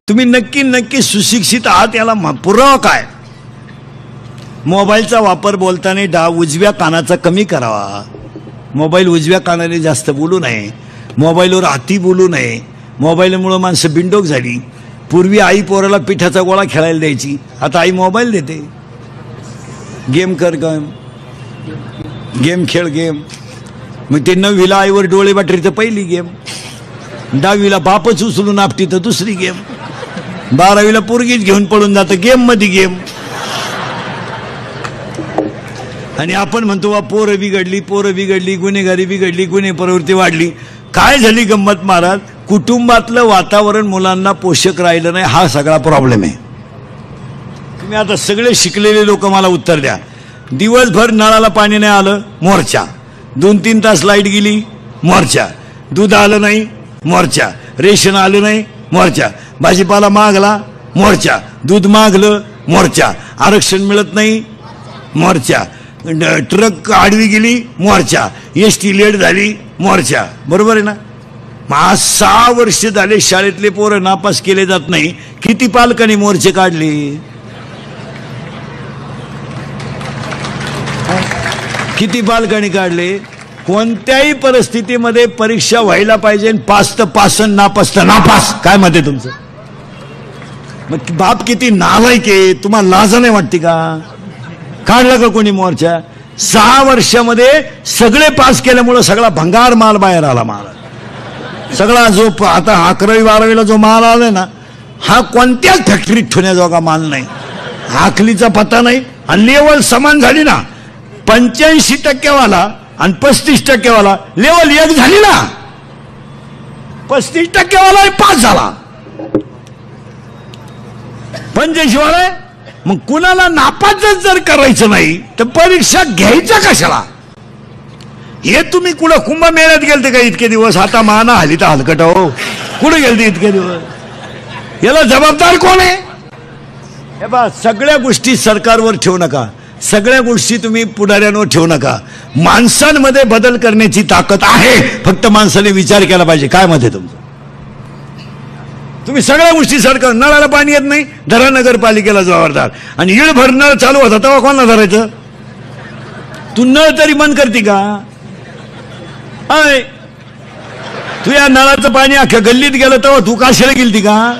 तुम्ही नक्की सुशिक्षित आहात याला पुरावा काय? मोबाईलचा वापर बोलताना उजव्या कानाचा कमी करावा. मोबाईल उजव्या कानाने जास्त बोलू नये. मोबाईलवर अति बोलू नये. मोबाईलमुळे माणसं बिंडोक झाली. पूर्वी आई पोराला पिठाचा गोळा खेळायला द्यायची, आता आई मोबाईल देते. गेम कर, गेम खेळ, गेम. मग ते 9वीला आईवर डोळे बाटरी तर पहिली गेम, 10वीला बापच उचलून आपटी तर दुसरी गेम, 12वीला पोरगीच घेऊन पळून जातं गेम मध्ये गेम. आणि आपण म्हणतो वा पोरं बिघडली, गुन्हेगारी बिघडली, गुन्हे प्रवृत्ती वाढली. काय झाली गंमत महाराज? कुटुंबातलं वातावरण मुलांना पोषक राहिलं नाही, हा सगळा प्रॉब्लेम आहे. तुम्ही आता सगळे शिकलेले लोक मला उत्तर द्या. दिवसभर नळाला पाणी नाही आलं, मोर्चा. 2-3 तास लाईट गेली, मोर्चा. दूध आलं नाही, मोर्चा. रेशन आलं नाही, मोर्चा. भाजीपाला मागला, मोर्चा. दूध मागलं, मोर्चा. आरक्षण मिळत नाही, मोर्चा. ट्रक आडवी गेली, मोर्चा. एसटी लेट झाली, मोर्चा. बरोबर आहे ना? मग 6 वर्ष झाले शाळेतले पोरं नापास केले जात नाही. किती पालकांनी मोर्चे काढले? किती पालकांनी काढले? कोणत्याही परिस्थितीमध्ये परीक्षा व्हायला पाहिजे. पास तर पास, नापास तर नापास. काय मत आहे तुमचं? मग बाप किती नालायक आहे, तुम्हाला लाज नाही वाटते का? काढला का कोणी मोर्चा? 6 वर्षामध्ये सगळे पास केल्यामुळे सगळा भंगार माल बाहेर आला. सगळा जो आता 11वी 12वीला जो माल आलाय ना, हा कोणत्याच फॅक्टरीत ठेवण्याजोगा माल नाही. आखलीचा पत्ता नाही. आणि लेवल समान झाली ना, 85% वाला आणि 35% वाला लेवल एक झाली ना. 35% वाला पास झाला, 85 वाला. मग कुणाला नापासच जर करायचं नाही तर परीक्षा घ्यायचा कशाला? हे तुम्ही कुठं कुंभमेळ्यात गेलते का इतके दिवस? आता माना हली तर हलकट हो. कुठे गेलते इतके दिवस? याला जबाबदार कोण आहे? हे बा, सगळ्या गोष्टी सरकारवर ठेवू नका. सगळ्या गोष्टी तुम्ही पुढाऱ्यांवर ठेवू नका. माणसांमध्ये बदल करण्याची ताकद आहे, फक्त माणसाने विचार केला पाहिजे. काय मत आहे तुमचं? तुम्ही सगळ्या गोष्टी सरकार, नळाला पाणी येत नाही, धरा नगरपालिकेला जबाबदार. आणि इळभर नळ चालू होता तेव्हा कोणाला धरायचं? तू नळ तरी बंद करते का? तू या नळाचं पाणी अख्ख्या गल्लीत गेलं तेव्हा तू काशीला गेलती का?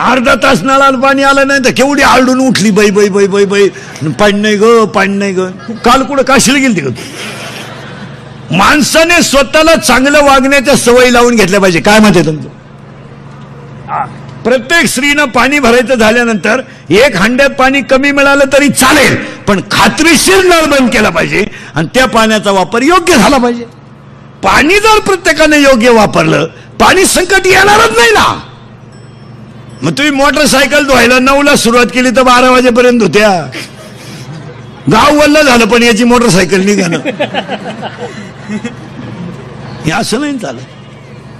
अर्धा तास नळाला पाणी आलं नाही तर केवढी आरडून उठली, बाई बाई बाई बाई बाई, पाणी नाही ग, पाणी नाही ग. तू काल कुठं काशीला गेलती का? तू माणसाने स्वतःला चांगलं वागण्याच्या सवयी लावून घेतल्या पाहिजे. काय म्हणते तुमचं? प्रत्येक स्त्रीनं पाणी भरायचं झाल्यानंतर 1 हंड्यात पाणी कमी मिळालं तरी चालेल, पण खात्रीशीर नळ बंद केला पाहिजे आणि त्या पाण्याचा वापर योग्य झाला पाहिजे. पाणी जर प्रत्येकाने योग्य वापरलं, पाणी संकट येणारच नाही ना. मग तुम्ही मोटरसायकल धुवायला 9ला सुरुवात केली तर 12 वाजेपर्यंत होत्या. गाव वल्ल झालं पण याची मोटरसायकल निघालं. हे असं नाही चालत.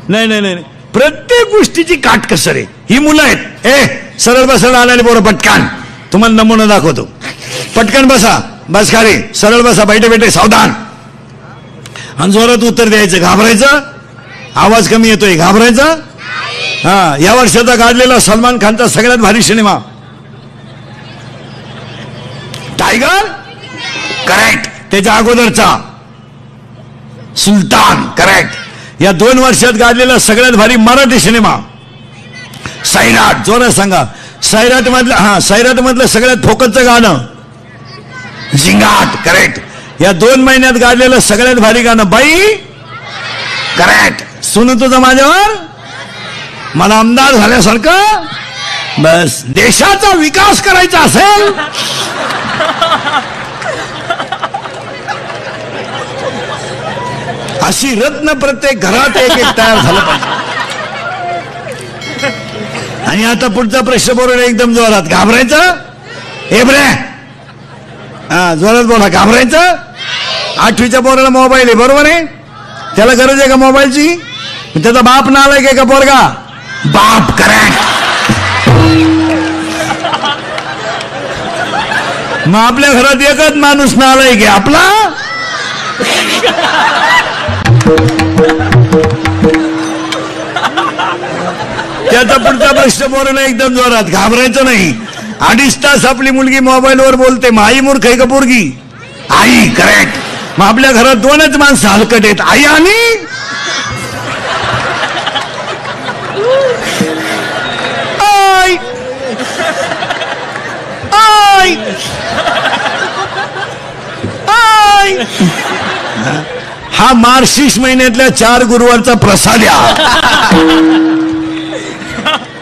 नाही नाही नाही, प्रत्येक गोष्टीची काटकसर आहे. ही मुलं आहेत, सरळ बसायला आलेले पोरं, पटकन तुम्हाला नमुना दाखवतो. पटकन बसा, बस खाली, सरळ बसा, बैठे बैठे सावधान. आणि जोरात उत्तर द्यायचं. घाबरायचं? आवाज कमी येतोय, घाबरायचं? हा, या वर्षाचा काढलेला सलमान खानचा सगळ्यात भारी सिनेमा टायगर, करेक्ट. त्याच्या अगोदरचा सुलतान, करेक्ट. या 2 वर्षात गाजलेला सगळ्यात भारी मराठी सिनेमा सैराट. जोरात सांगा. सैराट मधलं, हा, सैराट मधलं सगळ्यात फोकसचं गाणं झिंगाट, करेक्ट. या 2 महिन्यात गाजलेलं सगळ्यात भारी गाणं बाई, करेक्ट. सुन तुझं माझ्यावर, मला आमदार झाल्यासारखं. बस, देशाचा विकास करायचा असेल अशी रत्न प्रत्येक घरात एक एक तयार झालं पाहिजे. आणि आता पुढचा प्रश्न बरोबर एकदम जोरात. घाबरायचं? हे बरे, हा, जोरात बोला. घाबरायचं? 8वीच्या पोराला मोबाईल आहे, बरोबर आहे? त्याला गरज आहे का मोबाईलची? त्याचा बाप नालायक आहे का पोरगा? बाप, करेक्ट. मग आपल्या घरात एकच माणूस नालायक आहे, आपला. त्या आता पुढचा प्रश्न बोलणं एकदम जोरात, घाबरायचं नाही. 2.5 तास आपली मुलगी मोबाईलवर बोलते, मग आई मूर्ख आहे का पोरगी? आई, करेक्ट. मग आपल्या घरात 2च माणसं हलकट आहेत, आई आणि आई. आई आई. हा मार्गशीर्ष महिन्यातल्या 4 गुरुवारचा प्रसाद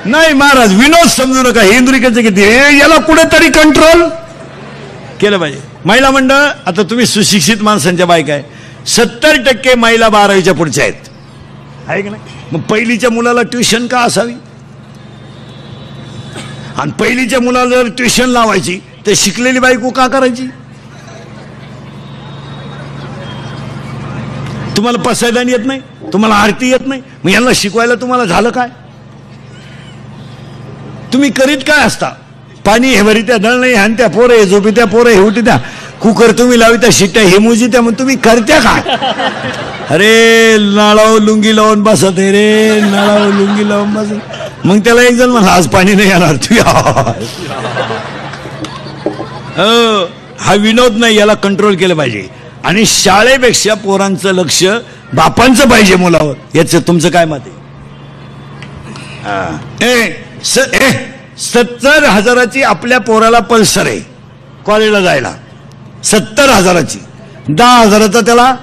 नाही महाराज, विनोद समजू नका. इंद्रिकाचं किती याला कुठेतरी कंट्रोल केलं पाहिजे. महिला मंडळ, आता तुम्ही सुशिक्षित माणसांच्या बायका आहे, 70% महिला 12वीच्या पुढच्या आहेत, आहे की नाही? मग पहिलीच्या मुलाला ट्युशन का असावी? आणि पहिलीच्या मुलाला जर ट्युशन लावायची तर शिकलेली बायको का करायची? तुम्हाला पसायदान येत नाही, तुम्हाला आरती येत नाही, मग यांना शिकवायला तुम्हाला झालं काय? तुम्ही करीत काय असता? पाणी हे भरी त्या दळ नाही, हान त्या पोरं हे झोपी त्या पोरं हे उठी त्या, कुकर तुम्ही लावी त्या शिट्ट्या हे मुजी त्या, मग तुम्ही करत्या काय? अरे नाळाव लुंगी लावून बसत आहे रे, नाळाव लुंगी लावून बसत. मग त्याला एक जण म्हणा आज पाणी नाही येणार, तू हा विनोद नाही, याला कंट्रोल केलं पाहिजे. आणि शाळेपेक्षा पोरांचं लक्ष बापांचं पाहिजे मुलावर. याचं तुमचं काय मत आहे? 70,000ची आपल्या पोराला पल्सर आहे कॉलेजला जायला, 70,000ची. 10,000चा त्याला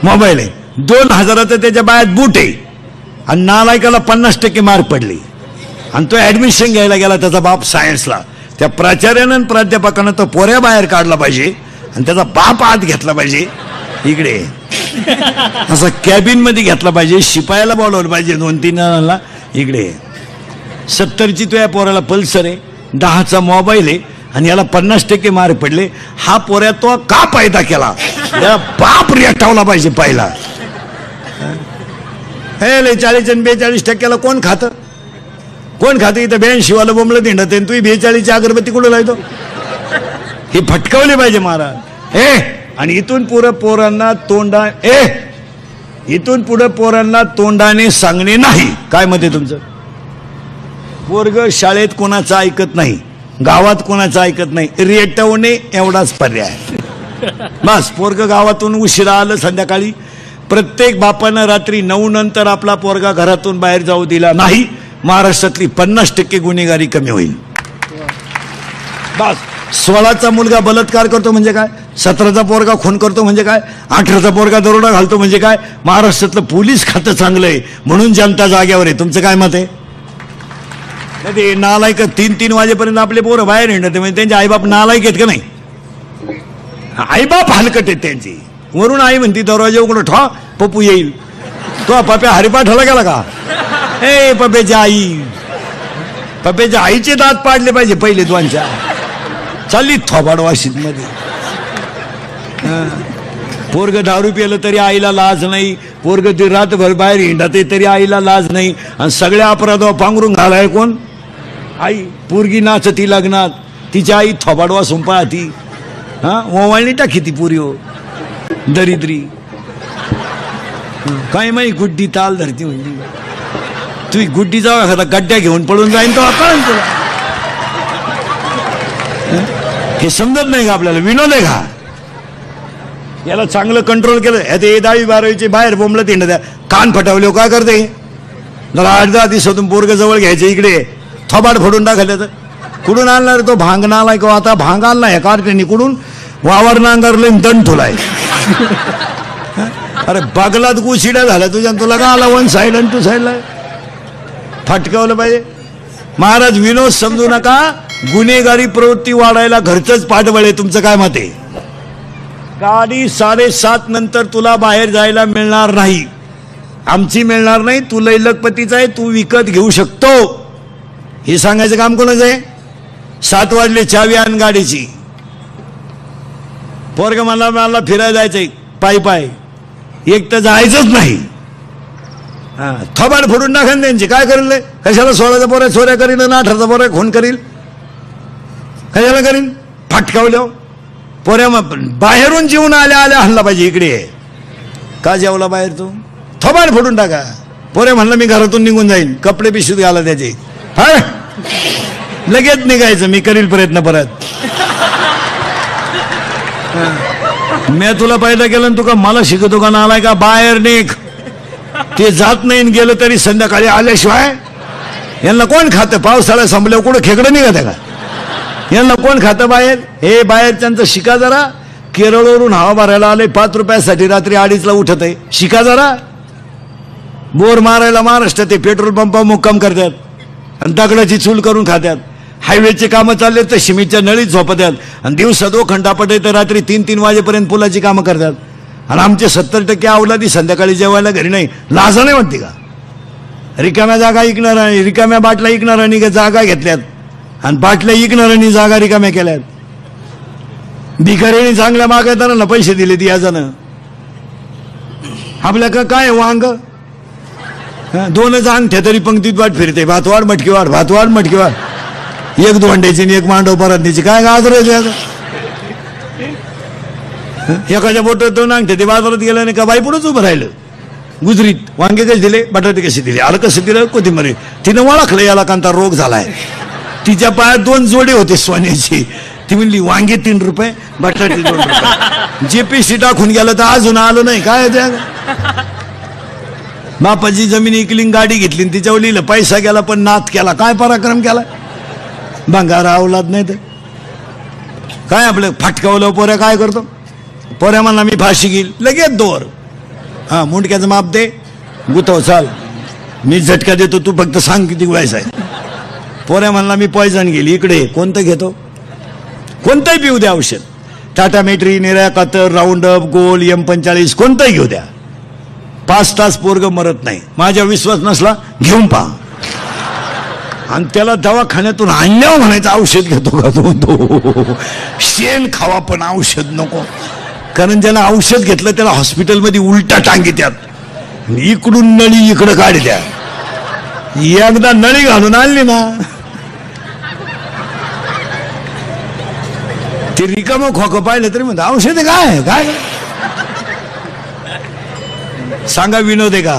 मोबाईल आहे, 2,000चा त्याच्या बायात बूट आहे. आणि नालायकाला 50% मार्क पडले आणि तो ऍडमिशन घ्यायला गेला, त्याचा बाप सायन्सला. त्या प्राचार्यानं आणि प्राध्यापकानं तो पोऱ्या बाहेर काढला पाहिजे आणि त्याचा बाप आत घेतला पाहिजे, इकडे असं कॅबिन मध्ये घेतला पाहिजे, शिपायाला बोलवलं पाहिजे 2-3 जणांना, इकडे 70ची तो या पोराला पल्सर आहे, 10चा मोबाईल आहे आणि याला 50% मार्क पडले. हा पोऱ्या तो का पैदा केला? त्याला बाप रेटावला पाहिजे पहिला. 40 आणि 42% कोण खातं? कोण खातं? इथं 82 वाला बोंबलं दिंडत आहे, तू 42ची अगरबत्ती कुठं लावतो? हे फटकावले पाहिजे महाराज. आणि इथून पुढे पोरांना इथून पुढे पोरांना तोंडाने सांगणे नाही. काय मत आहे तुमचं? पोरग शाळेत कोणाचं ऐकत नाही, गावात कोणाचं ऐकत नाही, रेटवणे एवढाच पर्याय. बस पोरग गावातून उशिरा आलं संध्याकाळी, प्रत्येक बापानं रात्री 9 नंतर आपला पोरगा घरातून बाहेर जाऊ दिला नाही, महाराष्ट्रातली 50% गुन्हेगारी कमी होईल. बस 16चा मुलगा बलात्कार करतो म्हणजे काय, 17चा पोरगा खून करतो म्हणजे काय, 18चा पोरगा दरोडा घालतो म्हणजे काय. महाराष्ट्रातलं पोलीस खातं चांगलं आहे म्हणून जनता जाग्यावर आहे. तुमचं काय मत आहे? ते नालायक 3-3 वाजेपर्यंत आपले पोरं बाहेर हिंडते, म्हणजे त्यांचे आईबाप नालायक आहेत का नाही? आईबाप हलकट आहेत त्यांची. वरून आई म्हणती दरवाजा उघडं ठा, पप्पू येईल. तो पप्या हरिपाठाला गेला का? पप्याची आई, पप्याच्या आईचे दात पाडले पाहिजे पहिले 2-4. चालली थोबाड वाशीत मध्ये. पोरग दारू पिलं तरी आईला लाज नाही, पोरग रातभर बाहेर हिंडते तरी आईला लाज नाही. आणि सगळ्या अपराधावर पांघरून घालाय कोण? आई. पोरगी नाचती लग्नात, तिची आई थोबाडवा सुंपाळती. ओवाळणी टाकी ती पुरी हो दरिद्री. काय माही गुड्डी ताल धरती म्हणजे तुम्ही गुड्डी जावा एखादा गड्ड्या घेऊन पडून जाईन तो कळन तुला. हे समजत नाही का आपल्याला? विनोद आहे का? याला चांगलं कंट्रोल केलं. 10वी-12वीचे बाहेर बोंबलत येणं द्या, कान फटावले काय करते? जरा 8-10 दिवसातून पोरग जवळ घ्यायचे, इकडे थोबाड फोडून टाकले. कुठून आणणार तो भांग नालाय का? आता भांग आणलाय कार्टेनी कुठून? वावर नांगरले दंड ठोलाय. अरे बागलात गुशिड्या झाल्या तुझ्या, तुला का आला 1 साइड आणि 2 साइडला? फटकावलं पाहिजे. महाराज विनोद समजू नका, गुन्हेगारी प्रवृत्ती वाढायला घरचंच पाठबळ आहे. तुमचं काय मत आहे? गाडी 7:30 नंतर तुला बाहेर जायला मिळणार नाही, आमची मिळणार नाही. तू लैलकपतीचा आहे, तू विकत घेऊ शकतो. हे सांगायचं काम कोणाचं आहे? 7 वाजले चावी आण गाडीची. पोरग मला फिरायला जायचंय पायी, एक तर जायचंच नाही. थोबाड फोडून टाका त्यांची. काय करेल? कशाला 16चा पोऱ्या चोऱ्या करील आणि 18चा पोऱ्या खून करील? कशाला करील? फटकावल्या पोऱ्या बाहेरून जेवून आल्या हल्ला पाहिजे. इकडे का जेवला बाहेर? तू थोबाड फोडून टाका. पोरे म्हणलं मी घरातून निघून जाईन, कपडे पिशवीत घाला त्याचे, हा लगेच निघायचं, मी करील प्रयत्न परत. मी तुला पैदा केलं तुका मला शिकवतो का नालाय का, बाहेर निघ. ते जात नाही गेलं तरी संध्याकाळी आल्याशिवाय यांना कोण खातं, पावसाळा संपल्यावर कुठं खेकडं निघत का, यांना कोण खातं बाहेर. हे बाहेरच्यांचं शिका जरा. केरळवरून हवा भरायला आले 5 रुपयासाठी रात्री 2:30ला उठत आहे, शिका जरा. बोर मारायला महाराष्ट्रात ते पेट्रोल पंपावर मुक्काम करतात आणि दगडाची चूल करून खात्यात. हायवेचे कामं चालले तर शिमीच्या नळीत झोपतात आणि दिवसा 2 घंटापट तर रात्री 3-3 वाजेपर्यंत पुलाची कामं करतात. आणि आमचे 70% अवलादी संध्याकाळी जेवायला घरी नाही. लाजा नाही म्हणते का? रिकाम्या जागा ऐकणारा, रिकाम्या बाटल्या ऐकणाऱ्यांनी जागा घेतल्यात आणि बाटल्या ऐकणाऱ्यांनी जागा रिकाम्या केल्यात. भिकाऱ्यांनी चांगल्या मागताना पैसे दिले ती याजानं. आपल्या का काय वांग 2च अंगठ्या तरी पंक्तीत वाट फिरते, भातवाड मटकीवाड, भातवाड मटकीवाड, 1 दोंड्याची आणि 1 मांडव परतनीची. काय गाजर एखाद्या बोटात 2 अंगठ्या ते बाजारात गेल्याने का बाई पुढेच उभं राहिलं. गुजरीत वांगे कसे दिले, बटाटे कसे दिले, आलं कसं दिलं, कोथिंबीर. तिनं ओळखलं याला कांता रोग झालाय. तिच्या पायात 2 जोडे होते सोन्याची. ती म्हणली वांगे 3 रुपये, बटाटे 2 रुपये. JPC टाकून गेलं तर अजून आलं नाही. काय त्या बापाची जमीन इकली, गाडी घेतली, तिच्यावर लिहिलं पैसा गेला पण नाथ केला. काय पराक्रम केला, भंगार अवलाद नाही तर काय. आपलं फाटकावलं पोऱ्या काय करतो, पोऱ्या म्हणला मी फाशी घेईल, लगेच दोर. हा मुंडक्याचं माप दे, गुतव चाल, मी झटका देतो, तू फक्त सांग किती वयस आहे. पोऱ्या म्हणला मी पॉयझन गेली, इकडे कोणतं घेतो, कोणतंही पिऊ द्या औषध, टाटा मेट्री, निऱ्या कातर, राऊंड अप, गोल, M45 कोणतंही घेऊ द्या, 5 तास पोरग मरत नाही. माझ्या विश्वास नसला घेऊन पहा. आणि त्याला दवाखान्यातून आणल्यावर म्हणायचं औषध घेतो का तो, शेण खावा पण औषध नको. कारण ज्याला औषध घेतलं त्याला हॉस्पिटलमध्ये उलटा टांगीत्यात, इकडून नळी इकडं काढत्या. एकदा नळी घालून आणली ना ते रिकामं खोकं पाहिलं तरी म्हणतं औषध काय काय सांगा, विनोद आहे का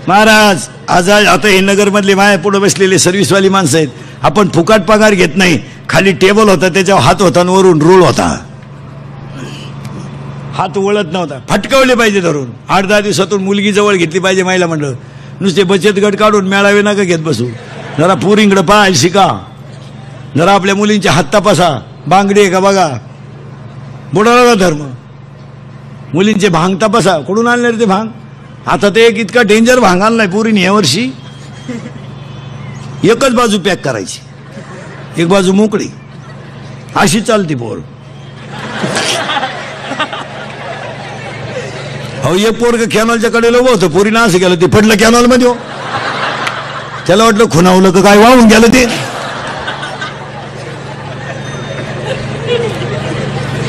महाराज. आज आता हे नगर मधले माया पुढे बसलेले सर्व्हिसवाली माणसं आहेत. आपण फुकट पगार घेत नाही. खाली टेबल होता, त्याच्यावर हात होता आणि वरून रोल होता, हात वळत नव्हता. फटकावले पाहिजे धरून. 8-10 दिवसातून मुलगी जवळ घेतली पाहिजे महिला मंडळ. नुसते बचत गट काढून मेळावे नका घेत बसू. जरा पोरींकडे पाहायला शिका, जरा आपल्या मुलींचे हात तपासा, बांगडी आहे का बघा. बुडाला धर्म. मुलींचे भांग तपासा, कुठून आणले रे ते भांग. आता ते एक इतका डेंजर भांग आणलाय पोरीने यावर्षी. एकच बाजू पॅक करायची, एक बाजू मोकळी, अशी चालती पोर. अहो एक पोरग कॅनॉलच्या कडेला उभं होतं, पोरीनं असं गेलं, ते पडलं कॅनॉल मध्ये. त्याला वाटलं खुणावलं का काय, वाहून गेलं ते.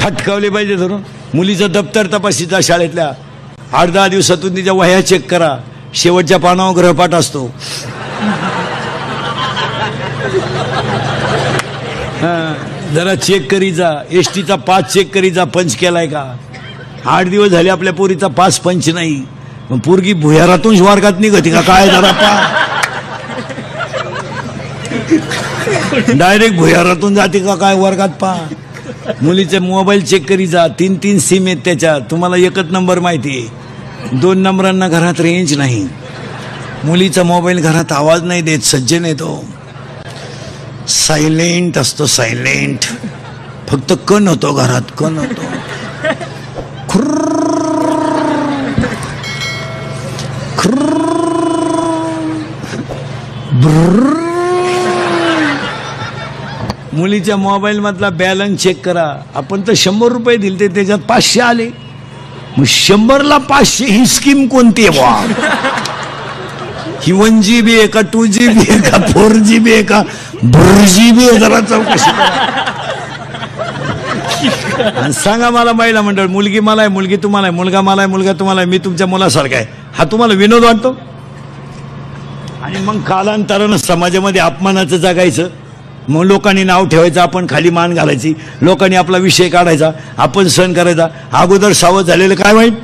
फटकावले पाहिजे धरून. मुलीचं दप्तर तपासीचा शाळेतल्या. 8-10 दिवसातून तिच्या वह्या चेक करा, शेवटच्या पानावर ग्रहपाठ असतो. जरा चेक करी जा. एसटीचा पास चेक करी जा, पंच केलाय का. 8 दिवस झाले आपल्या पोरीचा पास पंच नाही. मग पोरगी भुयारातून वर्गात निघती का काय, जरा पा. डायरेक्ट भुयारातून जाते का काय वर्गात पा. मुलीचे मोबाईल चेक करी जा. 3-3 सिम आहेत त्याच्यात. तुम्हाला एकच नंबर माहिती आहे, 2 नंबरांना घरात रेंज नाही. मुलीचा मोबाईल घरात आवाज नाही देत, सज्जन येतो, सायलेंट असतो, सायलेंट. फक्त कण होतो घरात, कण होतो. मुलीच्या मोबाईल मधला बॅलन्स चेक करा. आपण तर 100 रुपये दिले, त्याच्यात 500 आले. मग 100ला 500 ही स्कीम कोणती आहे बा. ही 1GB आहे का, 2GB आहे का, 4GB आहे का, 4GB आहे, जरा चौकशी करा. आणि सांगा मला महिला मंडळ, मुलगी मला आहे, मुलगी तुम्हाला आहे, मुलगा मला आहे, मुलगा तुम्हाला आहे, मी तुमच्या मुलासारखा आहे. हा तुम्हाला विनोद वाटतो. आणि मग कालांतरानं समाजामध्ये अपमानाचं जगायचं. मग लोकांनी नाव ठेवायचं, आपण खाली मान घालायची, लोकांनी आपला विषय काढायचा, आपण सहन करायचा. अगोदर सावध झालेलं काय वाईट.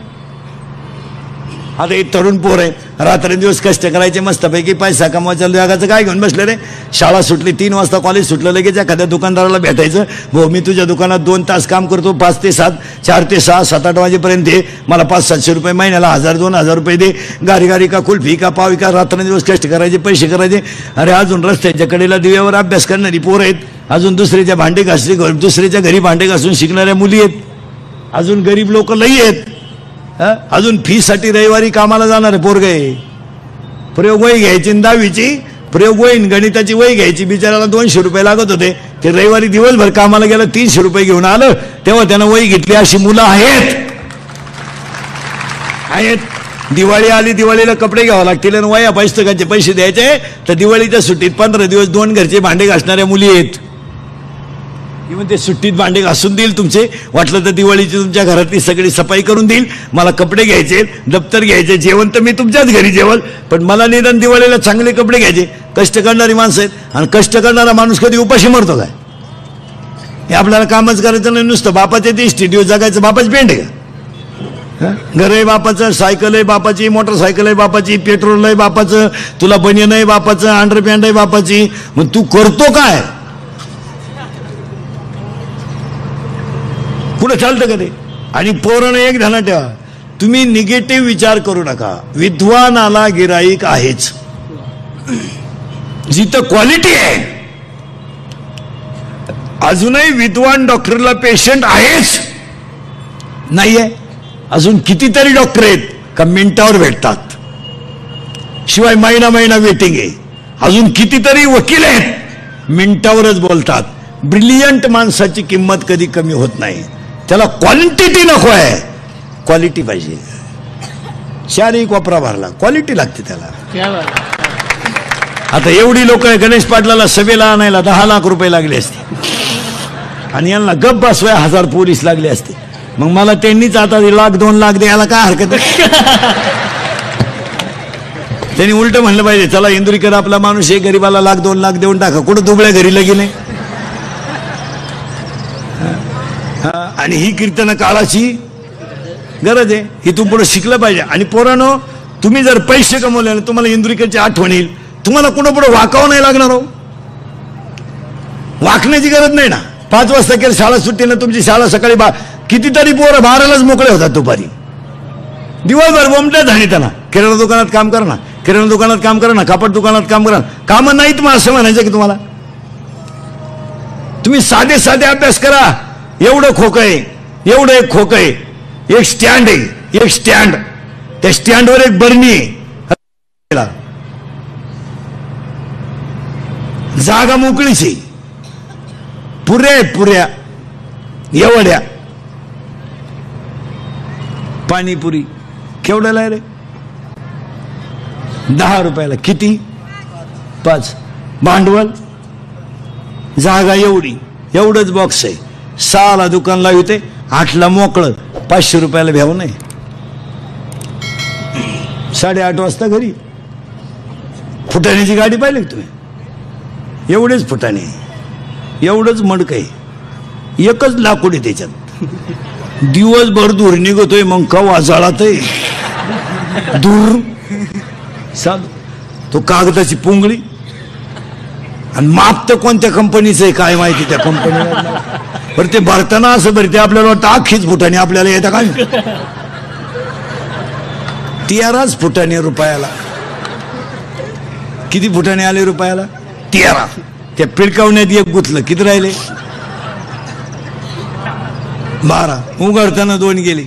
आता एक तरुण पोर आहे, रात्रंदिवस कष्ट करायचे, मस्तपैकी पैसा कमवायचा, जगाचं काय घेऊन बसले रे. शाळा सुटली 3 वाजता, कॉलेज सुटलं, लगेच एखाद्या दुकानदाराला भेटायचं, भाऊ मी तुझ्या दुकानात 2 तास काम करतो, 5 ते 7, 4 ते 6, 7-8 वाजेपर्यंत दे मला, 500-700 रुपये महिन्याला, 1000-2000 रुपये दे, गारी का कुल्फी का पावी का, रात्रंदिवस कष्ट करायचे, पैसे करायचे. अरे अजून रस्त्याच्या कडेला दिव्यावर अभ्यास करणारी पोरं आहेत, अजून दुसऱ्याच्या दुसऱ्याच्या घरी भांडे घासून शिकणाऱ्या मुली आहेत, अजून गरीब लोक लई आहेत, अजून फीसाठी रविवारी कामाला जाणारे पोरग आहे. प्रयोग वही घ्यायची 10वीची, प्रयोग वही गणिताची वही घ्यायची, बिचाराला 200 रुपये लागत होते, ते रविवारी दिवसभर कामाला गेलं, 300 रुपये घेऊन आलं, तेव्हा त्यानं वही घेतली. अशी मुलं आहेत. दिवाळी आली, दिवाळीला कपडे घ्यावं लागतील आणि वया पुस्तकाचे पैसे द्यायचे, तर दिवाळीच्या सुट्टीत 15 दिवस 2 घरचे भांडे घासणाऱ्या मुली आहेत. इव्हन ते सुट्टीत भांडे घासून देईल तुमचे, वाटलं तर दिवाळीची तुमच्या घरातली सगळी सफाई करून देईल, मला कपडे घ्यायचे, दप्तर घ्यायचे, जेवण तर मी तुमच्याच घरी जेवल, पण मला निदान दिवाळीला चांगले कपडे घ्यायचे. कष्ट करणारी माणसं आहेत, आणि कष्ट करणारा माणूस कधी उपाशी मरतो काय? हे आपल्याला कामच करायचं नाही, नुसतं बापाचे ते स्टुडिओ जगायचं, बापाची पेंड आहे का? घर आहे बापाचं, सायकल आहे बापाची, मोटरसायकल आहे बापाची, पेट्रोल आहे बापाचं, तुला बनियन आहे बापाचं, अंडरपॅन्ट आहे बापाची, मग तू करतो काय? पुढे चालतं का ते? आणि पोरानं एक ध्यानात ठेवा, तुम्ही निगेटिव्ह विचार करू नका. विद्वानाला गिराईक आहेच, जिथं क्वालिटी आहे. अजूनही विद्वान डॉक्टरला पेशंट आहेच नाहीये. अजून कितीतरी डॉक्टर आहेत का मिनिटावर भेटतात, शिवाय महिना वेटिंग आहे. अजून कितीतरी वकील आहेत मिनिटावरच बोलतात. ब्रिलियंट माणसाची किंमत कधी कमी होत नाही. त्याला क्वांटिटी नको आहे, क्वालिटी पाहिजे. शारीरिक वापरा भरला, क्वालिटी लागते त्याला. आता एवढी लोक गणेश पाटलाला सभेला आणायला 10 लाख रुपये लागले असते, आणि यांना गप बसवाय 1000 पोलीस लागले असते. मग मला त्यांनीच आता 1 लाख 2 लाख द्यायला काय हरकत आहे? त्यांनी उलट म्हणलं पाहिजे, चला इंदुरीकर आपला माणूस आहे, गरीबाला 1 लाख 2 लाख देऊन टाका, कुठं दुबळ्या घरी लगी नाही. आणि ही कीर्तन काळाची गरज आहे, इथून पुढे शिकलं पाहिजे. आणि पोरांनो, तुम्ही जर पैसे कमवले ना, तुम्हाला इंदुरीकरची आठवण येईल, तुम्हाला कुणा पुढे वाकावं नाही लागणार हो. वाकण्याची गरज नाही ना. 5 वाजता केलं शाळा सुट्टी ना, तुमची शाळा सकाळी कितीतरी पोरं 12लाच मोकळे होतात दुपारी, दिवसभर बोंबट्या झाली. त्यांना किराणा दुकानात काम करा ना, किराणा दुकानात काम करा ना, कापड दुकानात काम करा, कामं नाहीत मग असं म्हणायचं की तुम्हाला? तुम्ही साधे अभ्यास करा. एवढं खोकं आहे, एवढं एक खोकं आहे, एक स्टँड आहे, एक स्टँड, त्या स्टँडवर एक बरणी आहे, जागा मोकळीच आहे, पुऱ्या एवढ्या. पाणीपुरी केवढ्याला आहे रे? 10 रुपयाला. किती? 5. भांडवल, जागा एवढी, एवढंच बॉक्स आहे. 6ला दुकान लावते, 8ला मोकळं, 500 रुपयाला भ्याव नाही. 8:30 वाजता घरी. फुटाण्याची गाडी पाहिली तुम्ही? एवढेच फुटाणे, एवढंच मडक आहे, एकच लाकूड आहे त्याच्यात. दिवसभर दूर निघतोय, मग कवा जाळातय दूर चालू. तो कागदाची पुंगळी, आणि माप तर कोणत्या कंपनीचं आहे काय माहिती त्या कंपनीला. बरं ते भरताना असं भरते, आपल्याला वाटतं अख्खीच फुटाणे आपल्याला येतं काय? 13 फुटाणे रुपयाला. किती फुटाणे आले रुपयाला? 13. त्या पिळकावण्यात एक गुतलं, किती राहिले? 12. उघडताना 2 गेले.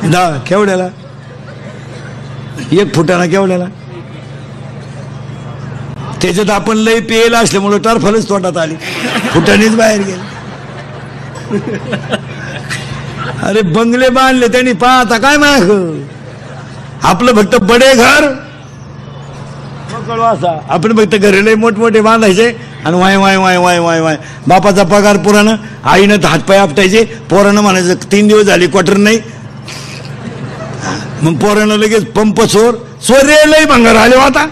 10 केवढ्याला? 1 फुटाणा केवढ्याला? त्याच्यात आपण लय पेयला असल्यामुळे टरफलच तोंडात आली, फुटाणीच बाहेर गेले. अरे बंगले बांधले त्यांनी, पाहता काय माग आपलं फक्त बडे घर आपण फक्त घरी मोठमोठे बांधायचे, आणि वाय वाय वाय वाय वाय वाय. बापाचा पगार पुरानं, आईनं हातपाय आपटायचे, पोरानं म्हणायचं 3 दिवस झाले क्वार्टर नाही, मग पोरानं लगेच पंप चोर रे लय भंगार आले आता,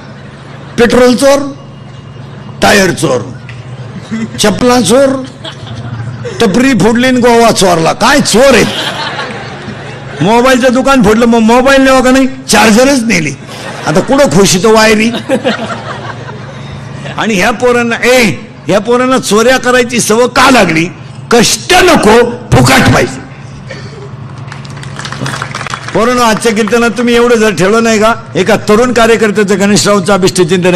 पेट्रोल चोर, टायर चोर, चपला चोर, टपरी फोडली गोवा चोरला. काय चोर आहेत? मोबाईलचं दुकान फोडलं, मग मोबाईल नेवा का नाही, चार्जरच नेली. आता कुठं खुशी तो वायरी. आणि ह्या पोरांना चोऱ्या करायची सवय का लागली? कष्ट नको, फुकाट पाहिजे. पोरांनो, आजच्या कीर्तनात तुम्ही एवढं जर ठेवलं नाही का, एका तरुण कार्यकर्त्याचं गणेशरावचं अभिष्ट चिंतन